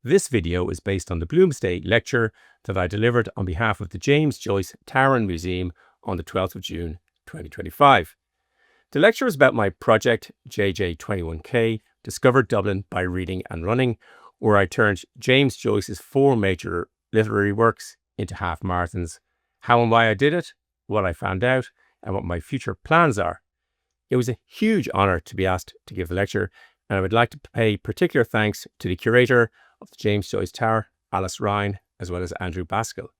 This video is based on the Bloomsday Lecture that I delivered on behalf of the James Joyce Tower Museum on the 12th of June 2025. The lecture is about my project, JJ21K, Discovered Dublin by Reading and Running, where I turned James Joyce's four major literary works into half marathons, how and why I did it, what I found out, and what my future plans are. It was a huge honour to be asked to give the lecture, and I would like to pay particular thanks to the curator of the James Joyce Tower, Alice Ryan, as well as Andrew Basquille.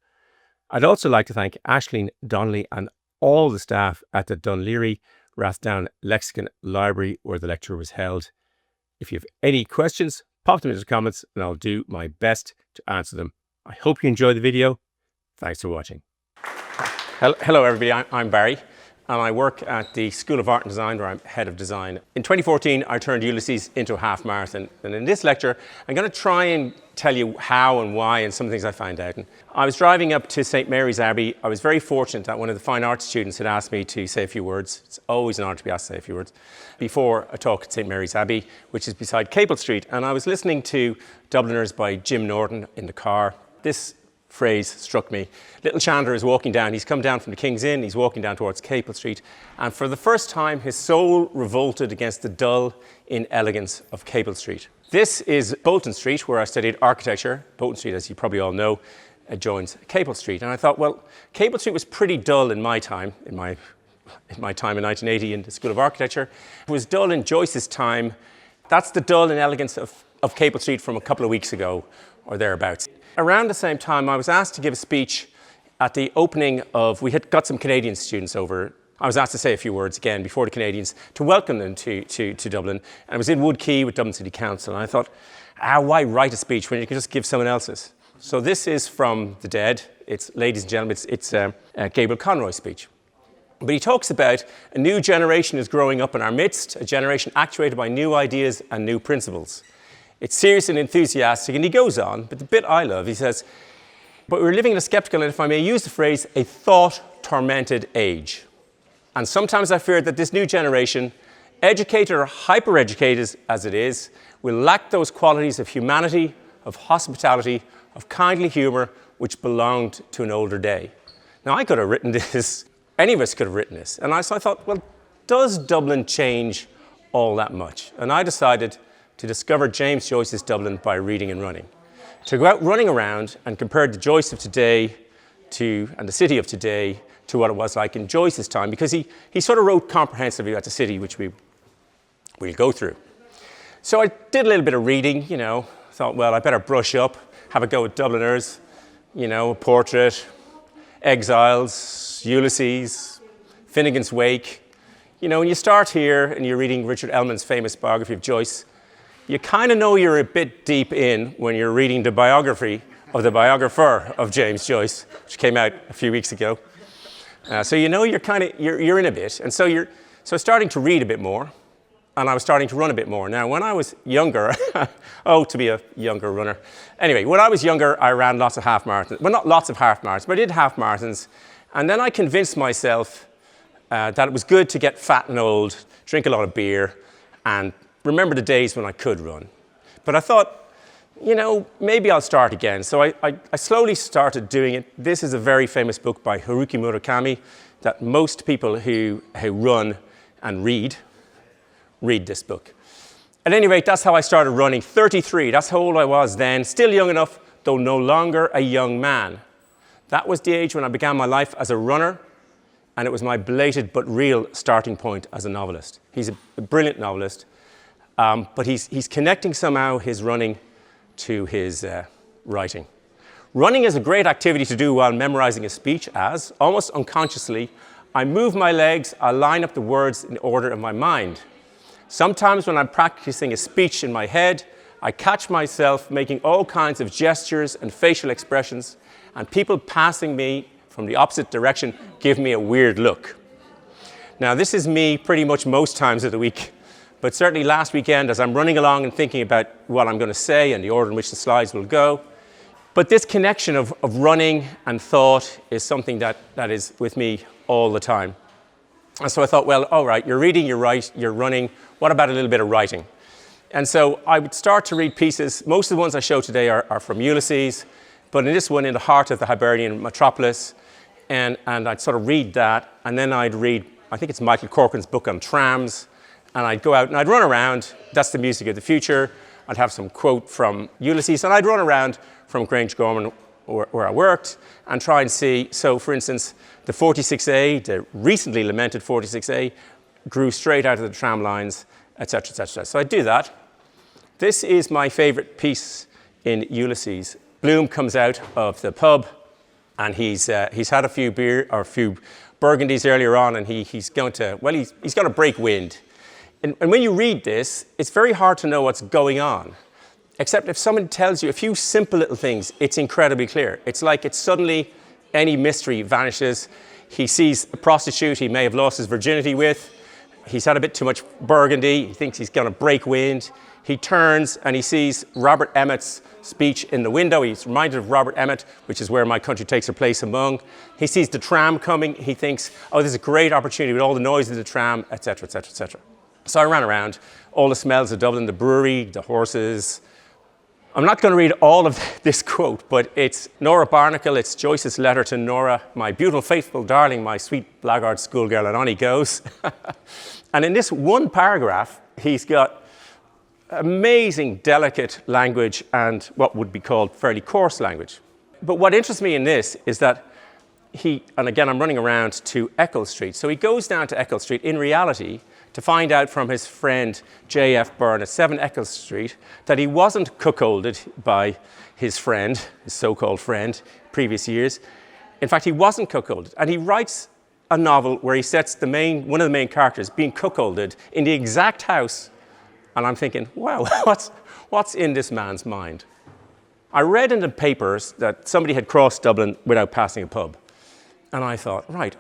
I'd also like to thank Aisling Donnelly and all the staff at the Dún Laoghaire Rathdown Lexicon library where the lecture was held. If you have any questions, pop them into the comments and I'll do my best to answer them. I hope you enjoy the video. Thanks for watching. Hello everybody, I'm Barry and I work at the School of Art and Design where I'm head of design. In 2014 I turned Ulysses into a half marathon, and in this lecture I'm going to try and tell you how and why and some things I found out. And I was driving up to St Mary's Abbey. I was very fortunate that one of the fine arts students had asked me to say a few words. It's always an honour to be asked to say a few words before a talk at St Mary's Abbey, which is beside Capel Street, and I was listening to Dubliners by Jim Norton in the car. This phrase struck me. Little Chandler is walking down. He's come down from the King's Inn. He's walking down towards Capel Street. And for the first time, his soul revolted against the dull inelegance of Capel Street. This is Bolton Street, where I studied architecture. Bolton Street, as you probably all know, adjoins Capel Street. And I thought, well, Capel Street was pretty dull in my time, in my time in 1980 in the School of Architecture. It was dull in Joyce's time. That's the dull inelegance of Capel Street from a couple of weeks ago, or thereabouts. Around the same time, I was asked to give a speech at the opening of, we had got some Canadian students over. I was asked to say a few words again before the Canadians to welcome them to Dublin. And I was in Wood Quay with Dublin City Council. And I thought, why write a speech when you can just give someone else's? So this is from the dead. It's, ladies and gentlemen, it's Gabriel Conroy's speech. But he talks about a new generation is growing up in our midst, a generation actuated by new ideas and new principles. It's serious and enthusiastic, and he goes on, but the bit I love, he says, but we're living in a skeptical, and if I may use the phrase, a thought-tormented age. And sometimes I fear that this new generation, educated or hyper-educated as it is, will lack those qualities of humanity, of hospitality, of kindly humour, which belonged to an older day. Now, I could have written this, any of us could have written this, and so I thought, well, does Dublin change all that much? And I decided to discover James Joyce's Dublin by reading and running. To go out running around and compare the Joyce of today and the city of today to what it was like in Joyce's time, because he sort of wrote comprehensively about the city, which we'll go through. So I did a little bit of reading, thought, well, I better brush up, have a go at Dubliners, a portrait, Exiles, Ulysses, Finnegan's Wake. When you start here and you're reading Richard Ellman's famous biography of Joyce, you kind of know you're a bit deep in when you're reading the biography of the biographer of James Joyce, which came out a few weeks ago. So you're in a bit, and so starting to read a bit more, and I was starting to run a bit more. Now, when I was younger, to be a younger runner. Anyway, when I was younger, I ran lots of half marathons. Well, not lots of half marathons, but I did half marathons, and then I convinced myself that it was good to get fat and old, drink a lot of beer, and remember the days when I could run. But I thought, maybe I'll start again. So I slowly started doing it. This is a very famous book by Haruki Murakami that most people who run and read this book. At any rate, that's how I started running. 33, that's how old I was then. Still young enough, though no longer a young man. That was the age when I began my life as a runner, and it was my belated but real starting point as a novelist. He's a brilliant novelist. But he's connecting somehow his running to his writing. Running is a great activity to do while memorizing a speech as, almost unconsciously, I move my legs, I line up the words in order in my mind. Sometimes when I'm practicing a speech in my head, I catch myself making all kinds of gestures and facial expressions, and people passing me from the opposite direction give me a weird look. Now, this is me pretty much most times of the week. But certainly last weekend, as I'm running along and thinking about what I'm going to say and the order in which the slides will go. But this connection of running and thought is something that is with me all the time. And so I thought, well, all right, you're reading, you're running. What about a little bit of writing? And so I would start to read pieces. Most of the ones I show today are from Ulysses, but in this one, in the heart of the Hibernian metropolis, and I'd sort of read that, and then I'd read, I think it's Michael Corcoran's book on trams, and I'd go out and I'd run around. That's the music of the future. I'd have some quote from Ulysses, and I'd run around from Grange Gorman, where I worked, and try and see. So, for instance, the 46A, the recently lamented 46A, grew straight out of the tram lines, etc., etc. So I do that. This is my favorite piece in Ulysses. Bloom comes out of the pub, and he's had a few burgundies earlier on, and he's going to break wind. And when you read this, it's very hard to know what's going on. Except if someone tells you a few simple little things, it's incredibly clear. It's like it's suddenly any mystery vanishes. He sees a prostitute he may have lost his virginity with. He's had a bit too much burgundy. He thinks he's going to break wind. He turns and he sees Robert Emmet's speech in the window. He's reminded of Robert Emmet, which is where my country takes her place among. He sees the tram coming. He thinks, oh, this is a great opportunity with all the noise of the tram, etc., etc., etc. So I ran around, all the smells of Dublin, the brewery, the horses. I'm not going to read all of this quote, but it's Nora Barnacle, it's Joyce's letter to Nora, my beautiful, faithful darling, my sweet blackguard schoolgirl, and on he goes. And in this one paragraph, he's got amazing, delicate language and what would be called fairly coarse language. But what interests me in this is that and again, I'm running around to Eccles Street. So he goes down to Eccles Street in reality to find out from his friend J.F. Byrne at 7 Eccles Street that he wasn't cuckolded by his friend, his so-called friend, previous years. In fact, he wasn't cuckolded. And he writes a novel where he sets one of the main characters being cuckolded in the exact house. And I'm thinking, wow, what's in this man's mind? I read in the papers that somebody had crossed Dublin without passing a pub. And I thought, right.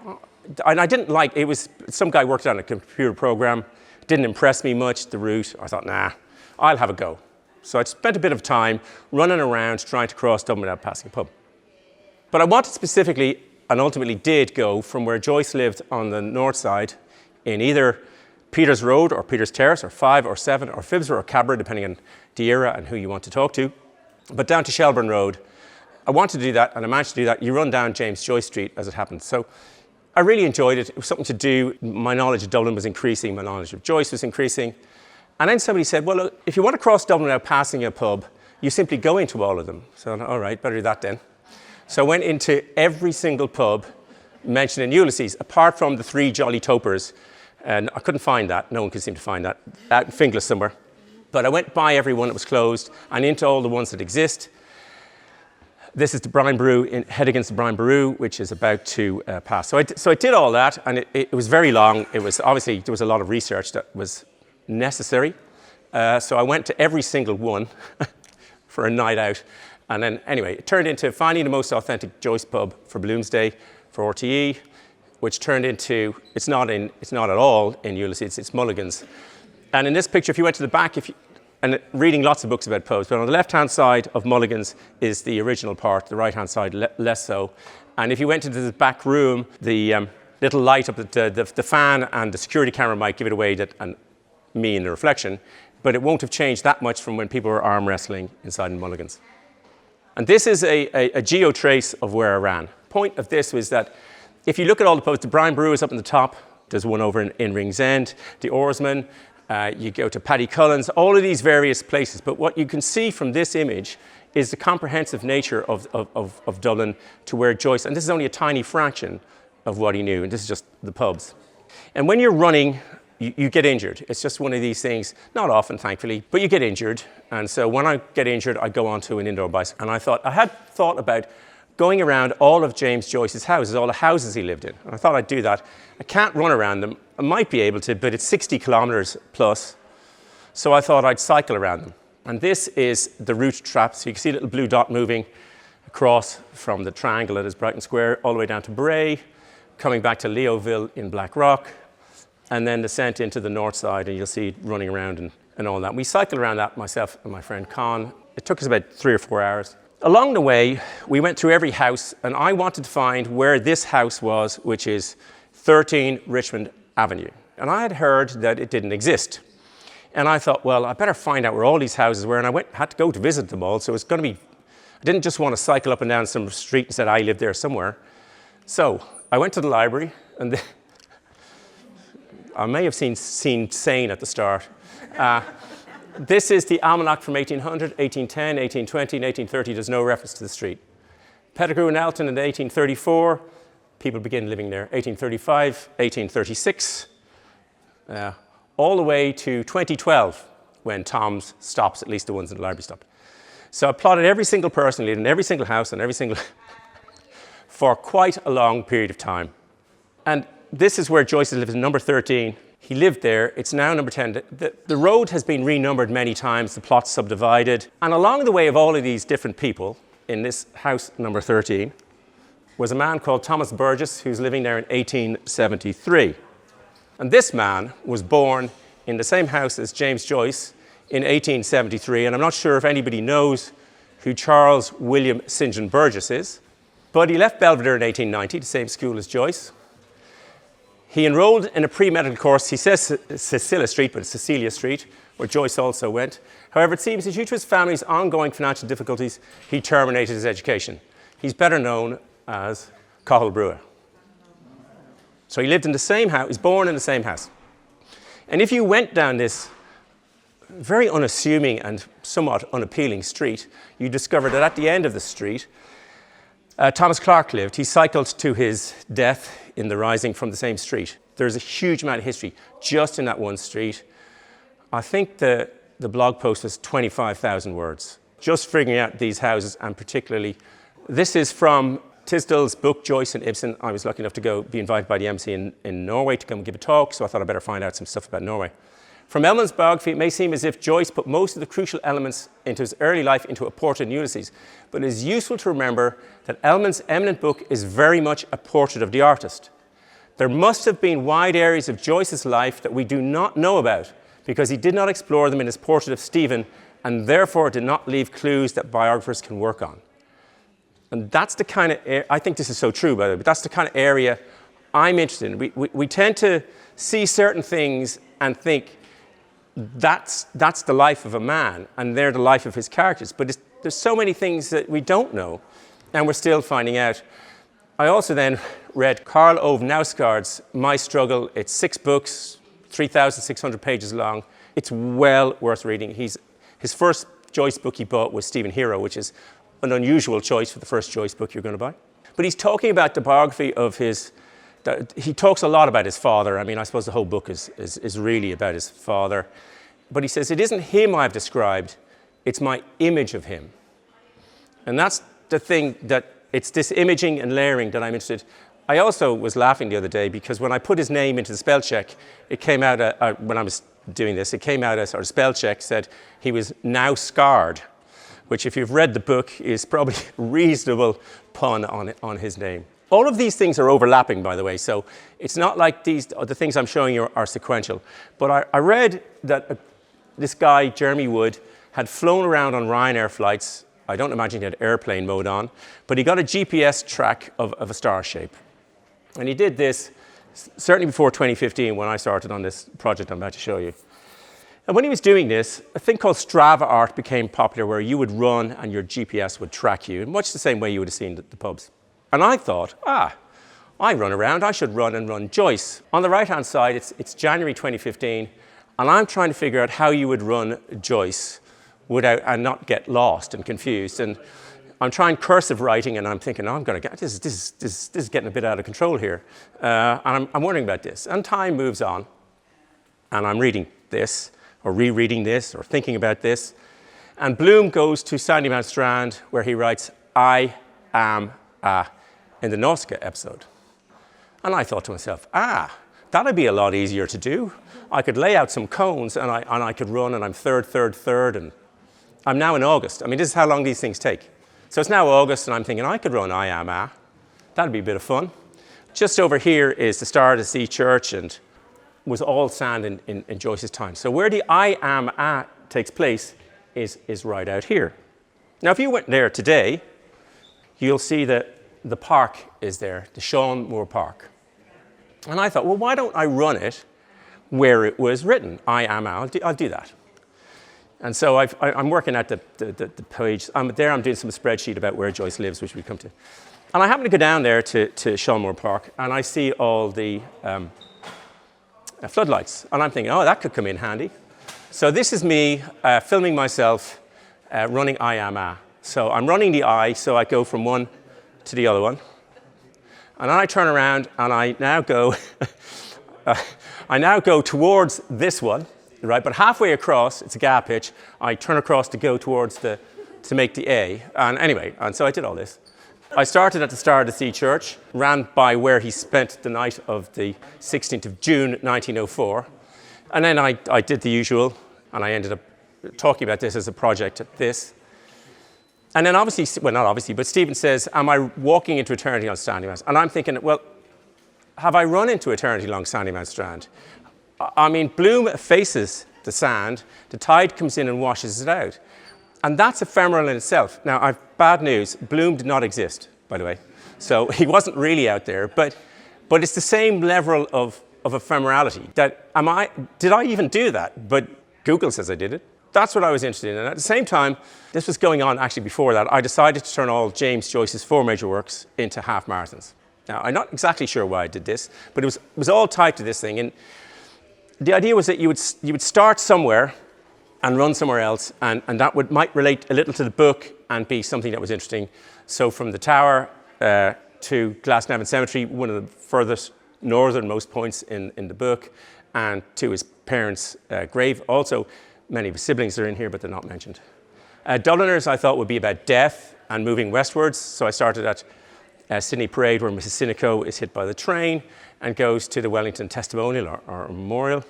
And I didn't like, it was, some guy worked on a computer program, didn't impress me much, the route. I thought, nah, I'll have a go. So I spent a bit of time running around trying to cross Dublin without passing a pub. But I wanted specifically, and ultimately did go from where Joyce lived on the north side in either Peter's Road or Peter's Terrace or 5 or 7 or Phibsborough or Cabra, depending on the era and who you want to talk to, but down to Shelburne Road. I wanted to do that, and I managed to do that. You run down James Joyce Street as it happened. So I really enjoyed it. It was something to do. My knowledge of Dublin was increasing. My knowledge of Joyce was increasing. And then somebody said, well, look, if you want to cross Dublin without passing a pub, you simply go into all of them. So I thought, all right, better do that then. So I went into every single pub mentioned in Ulysses, apart from the 3 Jolly Topers. And I couldn't find that. No one could seem to find that. Out in Finglas somewhere. But I went by every one that was closed and into all the ones that exist. This is the Brian Boru, head against the Brian Boru, which is about to pass. So I did all that, and it was very long. It was obviously, there was a lot of research that was necessary. So I went to every single one for a night out. And then, anyway, it turned into finding the most authentic Joyce pub for Bloomsday, for RTE, which turned into, it's not at all in Ulysses, it's Mulligan's. And in this picture, if you went to the back, and reading lots of books about pubs, but on the left-hand side of Mulligan's is the original part, the right-hand side less so. And if you went into the back room, the little light up, the fan and the security camera might give it away, and me in the reflection, but it won't have changed that much from when people were arm wrestling inside Mulligan's. And this is a geo-trace of where I ran. Point of this was that if you look at all the pubs, the Brian Boru is up in the top, there's one over in Ringsend, the Oarsman, you go to Paddy Cullen's, all of these various places. But what you can see from this image is the comprehensive nature of Dublin to where Joyce, and this is only a tiny fraction of what he knew, and this is just the pubs. And when you're running, you get injured. It's just one of these things, not often, thankfully, but you get injured. And so when I get injured, I go onto an indoor bicycle. And I had thought about going around all of James Joyce's houses, all the houses he lived in. And I thought I'd do that. I can't run around them. I might be able to, but it's 60 kilometers plus. So I thought I'd cycle around them. And this is the route trap. So you can see a little blue dot moving across from the triangle that is Brighton Square all the way down to Bray, coming back to Leoville in Blackrock, and then descent into the north side, and you'll see it running around and all that. We cycled around that, myself and my friend Con. It took us about 3 or 4 hours. Along the way, we went through every house, and I wanted to find where this house was, which is 13 Richmond Avenue. And I had heard that it didn't exist. And I thought, well, I better find out where all these houses were. And I had to go to visit them all. So it's going to be, I didn't just want to cycle up and down some street and said, I live there somewhere. So I went to the library, and I may have seen sane at the start. This is the almanac from 1800, 1810, 1820, and 1830. There's no reference to the street. Pettigrew and Elton in 1834. People begin living there. 1835, 1836, all the way to 2012, when Tom's stops, at least the ones in the library stopped. So I plotted every single person living in every single house and every single for quite a long period of time. And this is where Joyce lives, number 13. He lived there. It's now number 10. The road has been renumbered many times, the plot's subdivided. And along the way of all of these different people, in this house number 13, was a man called Thomas Burgess, who's living there in 1873. And this man was born in the same house as James Joyce in 1873. And I'm not sure if anybody knows who Charles William St. John Burgess is, but he left Belvedere in 1890, the same school as Joyce. He enrolled in a pre-medical course. He says Cecilia Street, but it's Cecilia Street, where Joyce also went. However, it seems that due to his family's ongoing financial difficulties, he terminated his education. He's better known as Cathal Brugha. So he lived in the same house, he's born in the same house. And if you went down this very unassuming and somewhat unappealing street, you discovered that at the end of the street, Thomas Clark lived. He cycled to his death in the Rising from the same street. There's a huge amount of history just in that one street. I think the blog post was 25,000 words, just figuring out these houses, and particularly, this is from Tisdale's book, Joyce and Ibsen. I was lucky enough to be invited by the MC in Norway to come and give a talk, so I thought I'd better find out some stuff about Norway. From Elman's biography, it may seem as if Joyce put most of the crucial elements into his early life into a portrait in Ulysses, but it is useful to remember that Elman's eminent book is very much a portrait of the artist. There must have been wide areas of Joyce's life that we do not know about, because he did not explore them in his portrait of Stephen, and therefore did not leave clues that biographers can work on. And that's the kind of, I think this is so true, by the way, but that's the kind of area I'm interested in. We tend to see certain things and think, that's the life of a man, and they're the life of his characters. But there's so many things that we don't know, and we're still finding out. I also then read Karl Ove Knausgaard's My Struggle. It's 6 books, 3,600 pages long. It's well worth reading. His first Joyce book he bought was Stephen Hero, which is an unusual choice for the first Joyce book you're going to buy. But he's talking about the biography of he talks a lot about his father. I mean, I suppose the whole book is really about his father. But he says, it isn't him I've described, it's my image of him. And that's the thing, that it's this imaging and layering that I'm interested in. I also was laughing the other day because when I put his name into the spell check, it came out, when I was doing this, it came out as, or spell check said he was now scarred, which if you've read the book is probably a reasonable pun on his name. All of these things are overlapping, by the way, so it's not like the things I'm showing you are sequential. But I read that this guy, Jeremy Wood, had flown around on Ryanair flights. I don't imagine he had airplane mode on, but he got a GPS track of a star shape. And he did this certainly before 2015 when I started on this project I'm about to show you. And when he was doing this, a thing called Strava art became popular, where you would run and your GPS would track you, in much the same way you would have seen the pubs. And I thought, I run around, I should run Joyce. On the right-hand side, it's January 2015, and I'm trying to figure out how you would run Joyce and not get lost and confused. And I'm trying cursive writing, and I'm thinking, I'm going to get this is getting a bit out of control here. And I'm wondering about this. And time moves on, and I'm reading this, or rereading this, or thinking about this. And Bloom goes to Sandymount Strand, where he writes, I am a, in the Nausicaa episode. And I thought to myself, that'd be a lot easier to do. I could lay out some cones, and I could run, and I'm third, and I'm now in August. I mean, this is how long these things take. So it's now August, and I'm thinking I could run I am a. That'd be a bit of fun. Just over here is the Star of the Sea Church, and was all sand in Joyce's time. So where the I am a takes place is right out here. Now, if you went there today, you'll see that the park is there, the Sean Moore Park. And I thought, well, why don't I run it where it was written. I am Al, I'll do that. And so I'm working at the page. I'm doing some spreadsheet about where Joyce lives, which we come to. And I happen to go down there to Shawmore Park, and I see all the floodlights. And I'm thinking, oh, that could come in handy. So this is me filming myself running I am A. So I'm running the I, so I go from one to the other one. And then I turn around, and I now go towards this one. Right, but halfway across, it's a gap hitch. I turn across to go towards to make the A. And anyway, and so I did all this. I started at the start of the Sea Church, ran by where he spent the night of the 16th of June, 1904. And then I did the usual, and I ended up talking about this as a project at this. And then obviously, well, not obviously, but Stephen says, am I walking into eternity on Sandymount? And I'm thinking, well, have I run into eternity along Sandymount Strand? I mean, Bloom faces the sand, the tide comes in and washes it out. And that's ephemeral in itself. Now, I've bad news. Bloom did not exist, by the way. So he wasn't really out there. But it's the same level of ephemerality. Did I even do that? But Google says I did it. That's what I was interested in. And at the same time, this was going on actually before that, I decided to turn all James Joyce's Four Major works into half marathons. Now, I'm not exactly sure why I did this, but it was all tied to this thing. And the idea was that you would start somewhere and run somewhere else, and that might relate a little to the book and be something that was interesting. So from the tower to Glasnevin Cemetery, one of the furthest northernmost points in the book, and to his parents' grave. Also, many of his siblings are in here, but they're not mentioned. Dubliners, I thought, would be about death and moving westwards. So I started at Sydney Parade, where Mrs. Sinico is hit by the train and goes to the Wellington Testimonial or Memorial.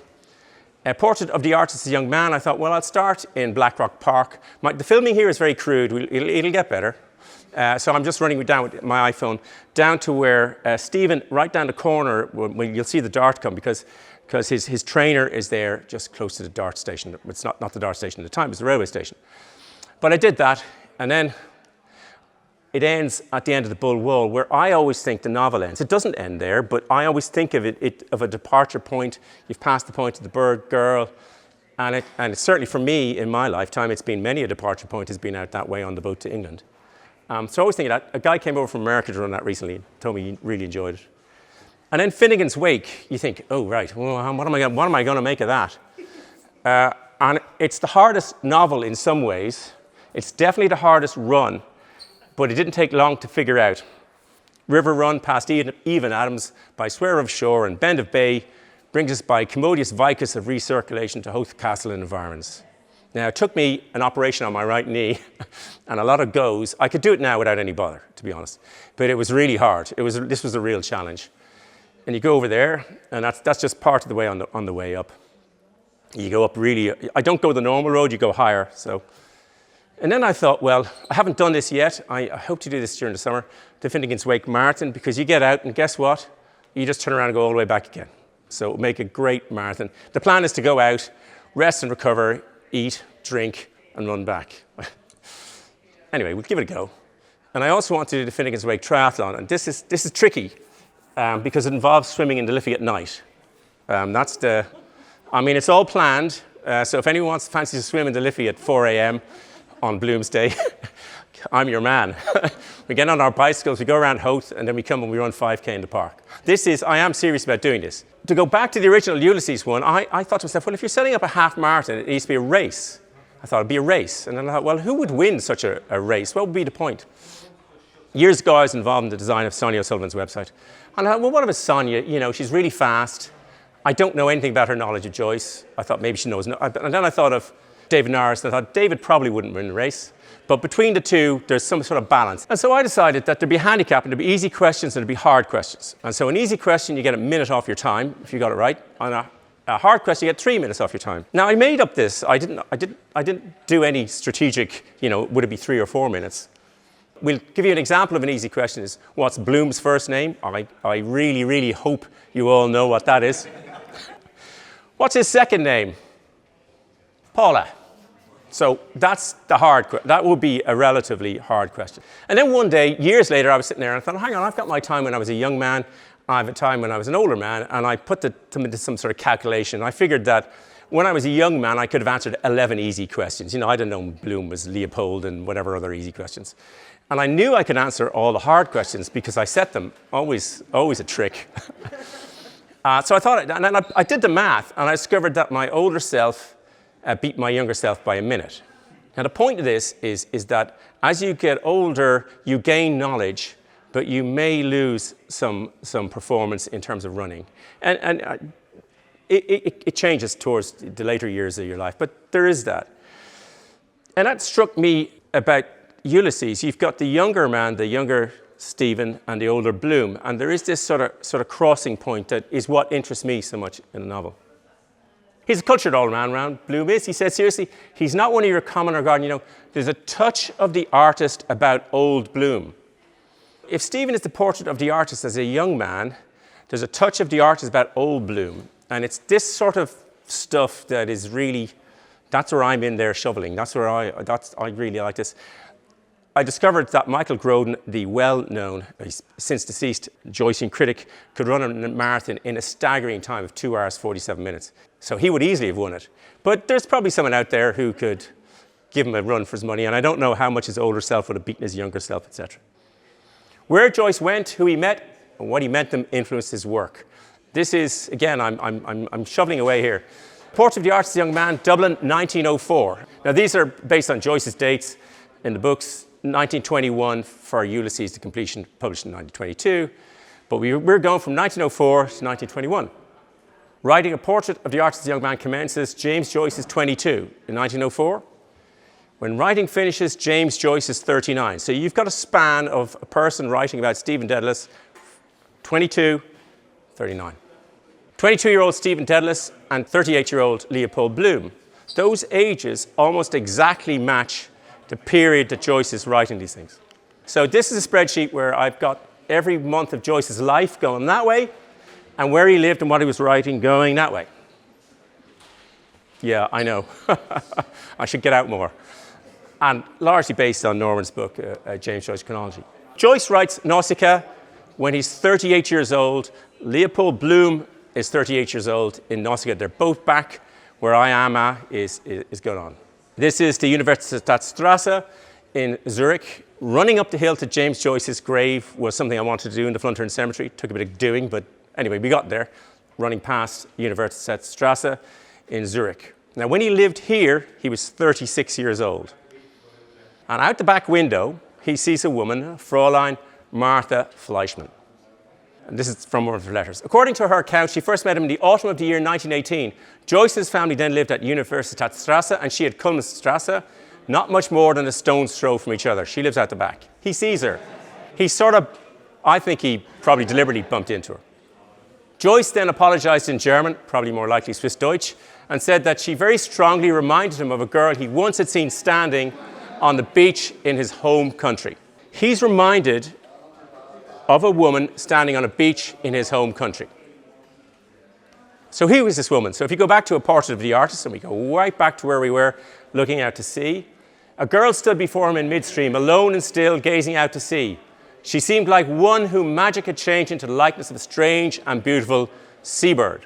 A portrait of the artist as a young man, I thought, well, I'll start in Blackrock Park. The filming here is very crude. It'll get better. So I'm just running down with my iPhone down to where Stephen, right down the corner, when you'll see the Dart come, because his trainer is there just close to the Dart station. It's not the Dart station at the time, it's the railway station. But I did that, and then it ends at the end of the Bull Wall, where I always think the novel ends. It doesn't end there, but I always think of it of a departure point. You've passed the point of the bird girl, and it's certainly for me in my lifetime, it's been many a departure point has been out that way on the boat to England. So I was thinking that. A guy came over from America to run that recently and told me he really enjoyed it. And then Finnegan's Wake, you think, oh, right, well, what am I going to make of that? And it's the hardest novel in some ways. It's definitely the hardest run, but it didn't take long to figure out. River run past Even Adams by Swear of Shore and Bend of Bay brings us by commodious vicus of recirculation to Hoath Castle and environs. Now, it took me an operation on my right knee and a lot of goes. I could do it now without any bother, to be honest. But it was really hard. This was a real challenge. And you go over there, and that's just part of the way on the way up. You go up really, I don't go the normal road, you go higher. So. And then I thought, well, I haven't done this yet. I hope to do this during the summer, the Finnegan's Wake Marathon, because you get out and guess what? You just turn around and go all the way back again. So it'll make a great marathon. The plan is to go out, rest and recover, eat, drink, and run back. Anyway, we'll give it a go. And I also want to do the Finnegan's Wake Triathlon, and this is tricky because it involves swimming in the Liffey at night. It's all planned. So if anyone fancies to swim in the Liffey at 4 a.m. on Bloomsday, I'm your man. We get on our bicycles, we go around Hoath, and then we come and we run 5K in the park. I am serious about doing this. To go back to the original Ulysses one, I thought to myself, well, if you're setting up a half marathon, it needs to be a race. I thought it'd be a race. And then I thought, well, who would win such a race? What would be the point? Years ago, I was involved in the design of Sonia O'Sullivan's website. And I thought, well, what if it's Sonia? She's really fast. I don't know anything about her knowledge of Joyce. I thought maybe she knows. And then I thought of David Norris, and I thought David probably wouldn't win the race. But between the two, there's some sort of balance. And so I decided that there'd be a handicap, and there'd be easy questions and there'd be hard questions. And so an easy question, you get a minute off your time, if you got it right. On a hard question, you get 3 minutes off your time. Now, I made up this. I didn't do any strategic, would it be 3 or 4 minutes? We'll give you an example of an easy question is, what's Bloom's first name? I really, really hope you all know what that is. What's his second name? Paula. So that's that would be a relatively hard question. And then one day, years later, I was sitting there and I thought, hang on, I've got my time when I was a young man I have a time when I was an older man, and I put them into some sort of calculation. I figured that when I was a young man, I could have answered 11 easy questions. You know, I didn't know Bloom was Leopold and whatever other easy questions. And I knew I could answer all the hard questions because I set them, always a trick. So I thought, and then I did the math, and I discovered that my older self beat my younger self by a minute. Now, the point of this is that as you get older, you gain knowledge, but you may lose some performance in terms of running. And it changes towards the later years of your life, but there is that. And that struck me about Ulysses. You've got the younger man, the younger Stephen, and the older Bloom, and there is this sort of crossing point that is what interests me so much in the novel. He's a cultured old man around, Bloom is. He said, seriously, he's not one of your common or garden. You know, there's a touch of the artist about old Bloom. If Stephen is the portrait of the artist as a young man, there's a touch of the artist about old Bloom. And it's this sort of stuff that is really, that's where I'm in there shoveling. That's where I really like this. I discovered that Michael Grodin, the well-known, since deceased Joycean critic, could run a marathon in a staggering time of 2 hours, 47 minutes. So he would easily have won it. But there's probably someone out there who could give him a run for his money, and I don't know how much his older self would have beaten his younger self, etc. Where Joyce went, who he met, and what he meant them influenced his work. This is, again, I'm shoveling away here. Portrait of the Artist Young Man, Dublin, 1904. Now, these are based on Joyce's dates in the books. 1921 for Ulysses to completion, published in 1922. But we're going from 1904 to 1921. Writing a portrait of the artist young man commences. James Joyce is 22 in 1904. When writing finishes, James Joyce is 39. So you've got a span of a person writing about Stephen Dedalus, 22, 39. 22-year-old Stephen Dedalus and 38-year-old Leopold Bloom. Those ages almost exactly match the period that Joyce is writing these things. So this is a spreadsheet where I've got every month of Joyce's life going that way, and where he lived and what he was writing going that way. Yeah, I know. I should get out more. And largely based on Norman's book, James Joyce Chronology. Joyce writes Nausicaa when he's 38 years old. Leopold Bloom is 38 years old in Nausicaa. They're both back where I am is going on. This is the Universitätsstraße in Zurich. Running up the hill to James Joyce's grave was something I wanted to do in the Flunturn Cemetery. Took a bit of doing, but anyway, we got there, running past Universitätsstraße in Zurich. Now, when he lived here, he was 36 years old. And out the back window, he sees a woman, Fräulein Martha Fleischmann. And this is from one of her letters. According to her account, she first met him in the autumn of the year 1918. Joyce's family then lived at Universitätsstraße and she at Kulmstraße, not much more than a stone's throw from each other. She lives out the back. He sees her. I think he probably deliberately bumped into her. Joyce then apologized in German, probably more likely Swiss Deutsch, and said that she very strongly reminded him of a girl he once had seen standing on the beach in his home country. He's reminded of a woman standing on a beach in his home country. So who is this woman? So if you go back to a portrait of the artist, and we go right back to where we were, looking out to sea, a girl stood before him in midstream, alone and still, gazing out to sea. She seemed like one whom magic had changed into the likeness of a strange and beautiful seabird.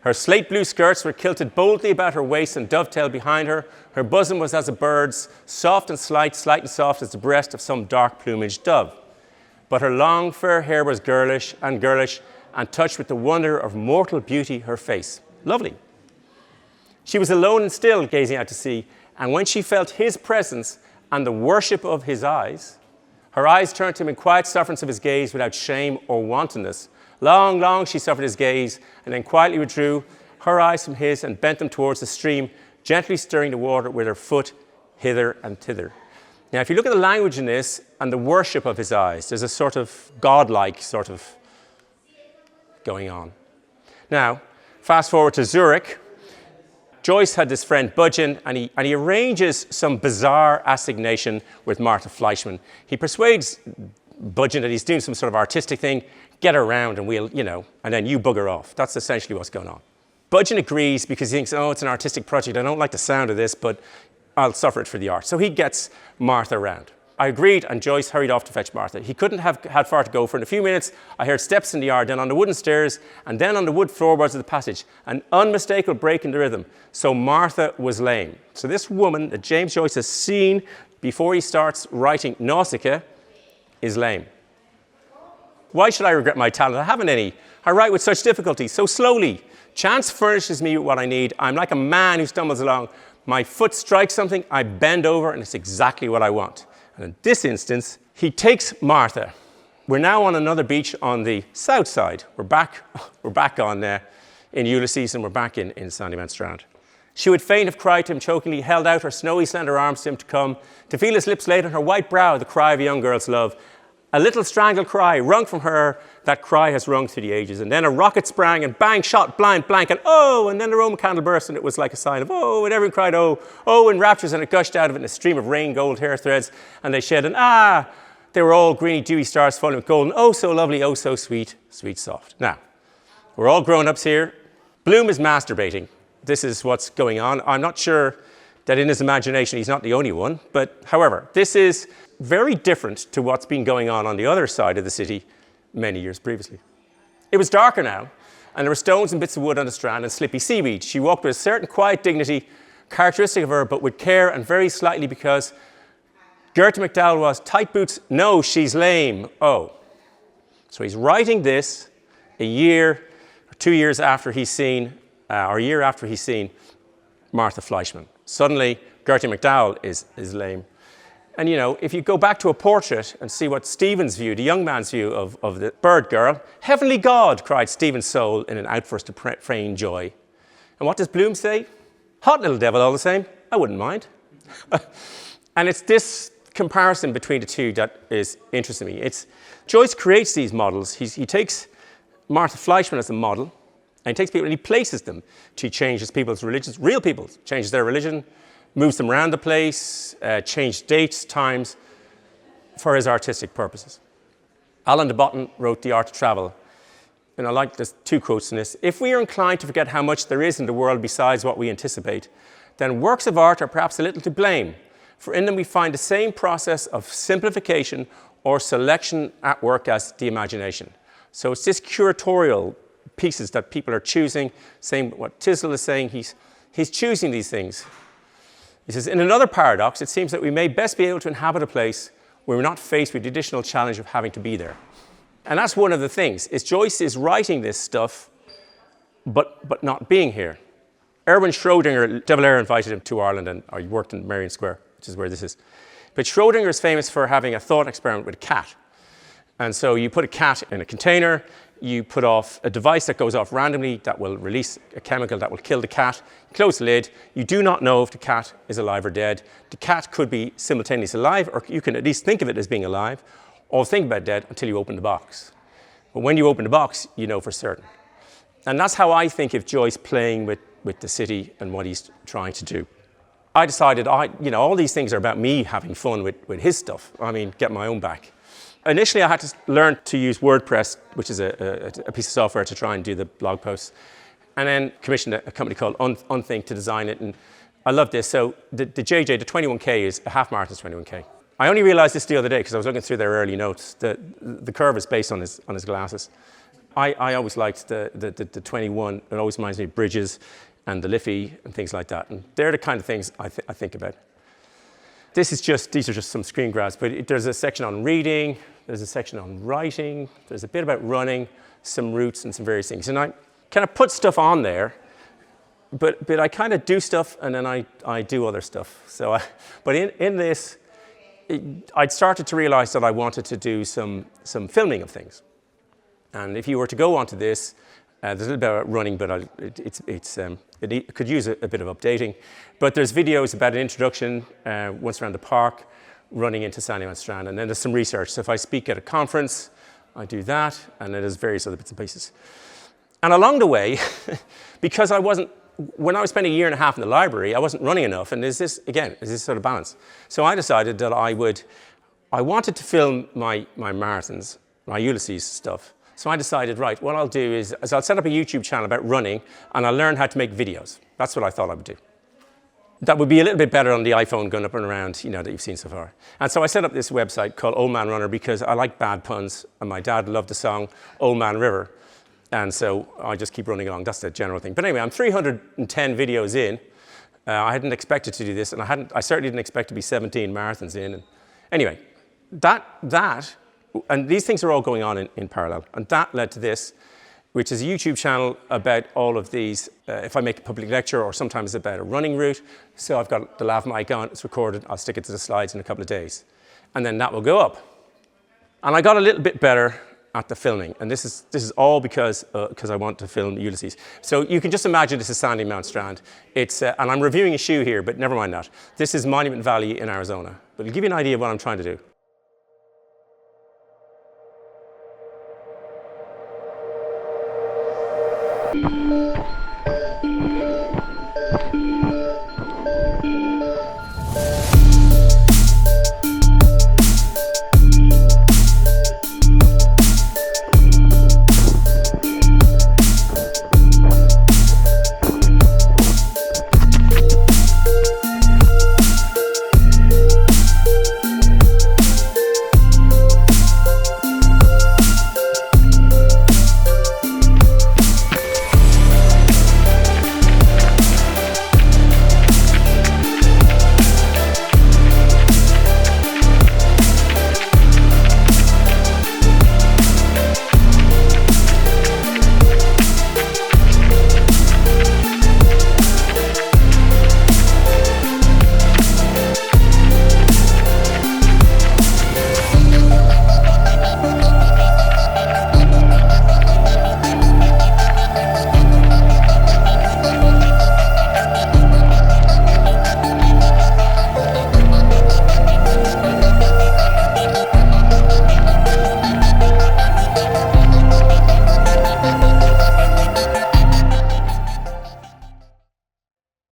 Her slate blue skirts were kilted boldly about her waist and dovetailed behind her. Her bosom was as a bird's, soft and slight and soft as the breast of some dark plumaged dove. But her long fair hair was girlish and touched with the wonder of mortal beauty her face. Lovely. She was alone and still, gazing out to sea, and when she felt his presence and the worship of his eyes, her eyes turned to him in quiet sufferance of his gaze without shame or wantonness. Long, long she suffered his gaze, and then quietly withdrew her eyes from his and bent them towards the stream, gently stirring the water with her foot hither and thither. Now, if you look at the language in this and the worship of his eyes, there's a sort of godlike sort of going on. Now, fast forward to Zurich. Joyce had this friend Budgeon, and he arranges some bizarre assignation with Martha Fleischmann. He persuades Budgeon that he's doing some sort of artistic thing. Get her around and we'll, and then you bugger off. That's essentially what's going on. Budgeon agrees because he thinks, it's an artistic project. I don't like the sound of this, but I'll suffer it for the art. So he gets Martha around. I agreed, and Joyce hurried off to fetch Martha. He couldn't have had far to go, for in a few minutes I heard steps in the yard, then on the wooden stairs, and then on the wood floorboards of the passage. An unmistakable break in the rhythm. So Martha was lame. So this woman that James Joyce has seen before he starts writing Nausicaa is lame. Why should I regret my talent? I haven't any. I write with such difficulty, so slowly. Chance furnishes me with what I need. I'm like a man who stumbles along. My foot strikes something, I bend over, and it's exactly what I want. And in this instance, he takes Martha. We're now on another beach on the south side. We're back on in Ulysses, and we're back in Sandymount Strand. She would fain have cried to him chokingly, held out her snowy, slender arms to him to come, to feel his lips laid on her white brow, the cry of a young girl's love. A little strangled cry wrung from her, that cry has rung through the ages. And then a rocket sprang and bang, shot, blind, blank, and oh, and then the Roman candle burst, and it was like a sign of oh, and everyone cried oh, in raptures, and it gushed out of it in a stream of rain, gold hair threads, and they shed an ah. They were all greeny, dewy stars falling with golden, oh, so lovely, oh, so sweet, sweet, soft. Now, we're all grown-ups here. Bloom is masturbating. This is what's going on. I'm not sure that in his imagination he's not the only one, but however, this is very different to what's been going on the other side of the city many years previously. It was darker now, and there were stones and bits of wood on the strand and slippy seaweed. She walked with a certain quiet dignity, characteristic of her, but with care and very slightly, because Gertie MacDowell was tight boots, no, she's lame, oh. So he's writing this a year or 2 years after he's seen, or a year after he's seen Martha Fleischmann. Suddenly, Gertie MacDowell is lame. And you know, if you go back to a portrait and see what Stephen's view, the young man's view of the bird girl, heavenly God, cried Stephen's soul in an outburst of praying joy. And what does Bloom say? Hot little devil all the same, I wouldn't mind. And it's this comparison between the two that is interesting to me. Joyce creates these models. He takes Martha Fleischmann as a model, and he takes people and he places them. She changes people's religions, real people, changes their religion, moves them around the place, changed dates, times, for his artistic purposes. Alan de Botton wrote The Art of Travel, and I like this 2 quotes in this. If we are inclined to forget how much there is in the world besides what we anticipate, then works of art are perhaps a little to blame, for in them we find the same process of simplification or selection at work as the imagination. So it's this curatorial pieces that people are choosing, saying what Tisdall is saying, he's choosing these things. He says, in another paradox, it seems that we may best be able to inhabit a place where we're not faced with the additional challenge of having to be there. And that's one of the things, is Joyce is writing this stuff, but not being here. Erwin Schrödinger, De Valera invited him to Ireland, or he worked in Merrion Square, which is where this is. But Schrödinger is famous for having a thought experiment with a cat. And so you put a cat in a container, you put off a device that goes off randomly that will release a chemical that will kill the cat. You close the lid. You do not know if the cat is alive or dead. The cat could be simultaneously alive, or you can at least think of it as being alive, or think about dead until you open the box. But when you open the box, you know for certain. And that's how I think of Joyce playing with the city and what he's trying to do. I decided, all these things are about me having fun with his stuff. I mean, get my own back. Initially, I had to learn to use WordPress, which is a piece of software to try and do the blog posts, and then commissioned a company called Unthink to design it. And I love this. So the JJ, the 21K, is a half marathon 21K. I only realized this the other day because I was looking through their early notes. The curve is based on his glasses. I always liked the 21. It always reminds me of bridges and the Liffey and things like that. And they're the kind of things I think about. These are just some screen grabs, but there's a section on reading, there's a section on writing, there's a bit about running, some routes and some various things. And I kind of put stuff on there, but I kind of do stuff and then I do other stuff. So, but in this, I'd started to realize that I wanted to do some filming of things. And if you were to go onto this, there's a little bit about running, but it could use a bit of updating. But there's videos about an introduction, once around the park, running into Sandymount Strand, and then there's some research. So if I speak at a conference, I do that, and then there's various other bits and pieces. And along the way, because when I was spending a year and a half in the library, I wasn't running enough, and there's this sort of balance. So I decided that I wanted to film my marathons, my Ulysses stuff. So I decided, right, what I'll do is I'll set up a YouTube channel about running, and I'll learn how to make videos. That's what I thought I would do. that would be a little bit better on the iPhone going up and around, you know, that you've seen so far. And so I set up this website called Old Man Runner because I like bad puns, and my dad loved the song Old Man River. And so I just keep running along. That's the general thing. But anyway, I'm 310 videos in. I hadn't expected to do this, and I certainly didn't expect to be 17 marathons in. And anyway, and these things are all going on in parallel. And that led to this, which is a YouTube channel about all of these. If I make a public lecture, or sometimes about a running route. So I've got the lav mic on, it's recorded. I'll stick it to the slides in a couple of days. And then that will go up. And I got a little bit better at the filming. And this is all because I want to film Ulysses. So you can just imagine this is Sandy Mount Strand. And I'm reviewing a shoe here, but never mind that. This is Monument Valley in Arizona. But it'll give you an idea of what I'm trying to do.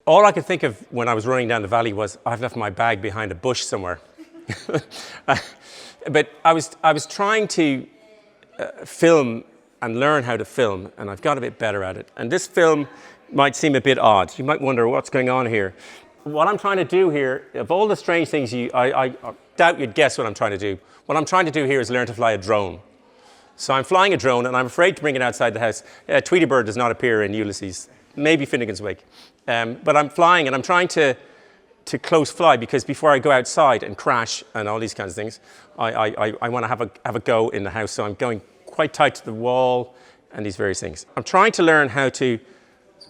All I could think of when I was running down the valley was, I've left my bag behind a bush somewhere. But I was trying to film and learn how to film, and I've got a bit better at it. And this film might seem a bit odd. You might wonder what's going on here. What I'm trying to do here, of all the strange things, I doubt you'd guess what I'm trying to do. What I'm trying to do here is learn to fly a drone. So I'm flying a drone, and I'm afraid to bring it outside the house. Tweety Bird does not appear in Ulysses. Maybe Finnegan's Wake. But I'm flying, and I'm trying to close fly, because before I go outside and crash and all these kinds of things, I want to have a go in the house. So I'm going quite tight to the wall and these various things. I'm trying to learn how to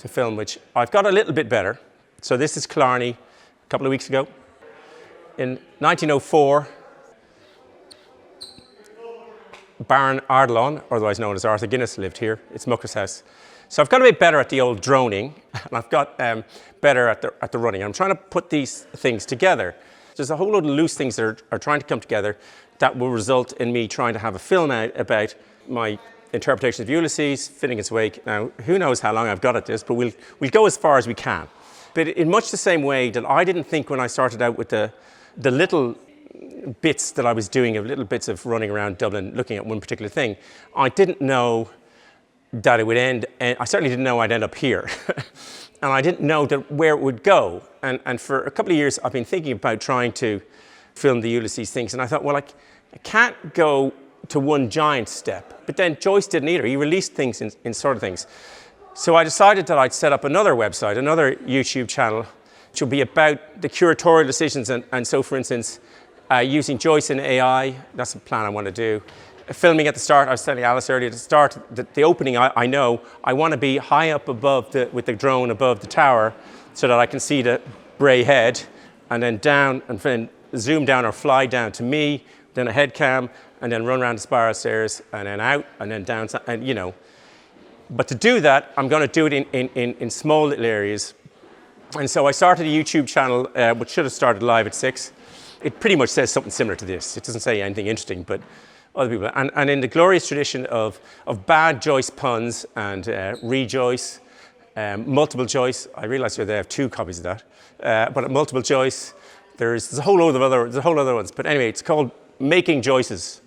film, which I've got a little bit better. So this is Killarney a couple of weeks ago. In 1904, Baron Ardlon, otherwise known as Arthur Guinness, lived here. It's Mucker's house. So I've got a bit better at the old droning, and I've got better at the running. I'm trying to put these things together. There's a whole load of loose things that are trying to come together that will result in me trying to have a film out about my interpretation of Ulysses, Finnegan's Wake. Now, who knows how long I've got at this, but we'll go as far as we can. But in much the same way that I didn't think when I started out with the little bits that I was doing, of little bits of running around Dublin looking at one particular thing, I didn't know that it would end, and I certainly didn't know I'd end up here. And I didn't know where it would go. And for a couple of years, I've been thinking about trying to film the Ulysses things, and I thought, well, I can't go to one giant step. But then Joyce didn't either. He released things in sort of things. So I decided that I'd set up another website, another YouTube channel, which will be about the curatorial decisions. And so, for instance, using Joyce and AI, that's a plan I want to do. Filming at the start, I was telling Alice earlier, to start the opening, I know I want to be high up above with the drone above the tower, so that I can see the Bray head, and then down, and then zoom down or fly down to me, then a head cam, and then run around the spiral stairs, and then out, and then down, and you know. But to do that, I'm going to do it in small little areas. And so I started a YouTube channel, which should have started live at 6. It pretty much says something similar to this. It doesn't say anything interesting, but other people. And in the glorious tradition of bad Joyce puns and rejoice, multiple Joyce. I realise here they have 2 copies of that. But at multiple Joyce, there's a whole load of other ones. But anyway, it's called Making Joyces.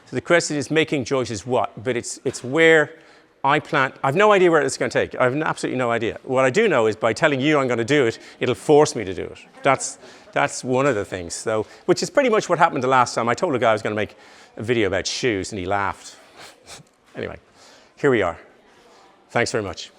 So the question is, making Joyces what? But it's where I've no idea where it's going to take. I have absolutely no idea. What I do know is by telling you I'm going to do it, it'll force me to do it. That's one of the things. So, which is pretty much what happened the last time. I told a guy I was going to make a video about shoes and he laughed. Anyway, here we are. Thanks very much.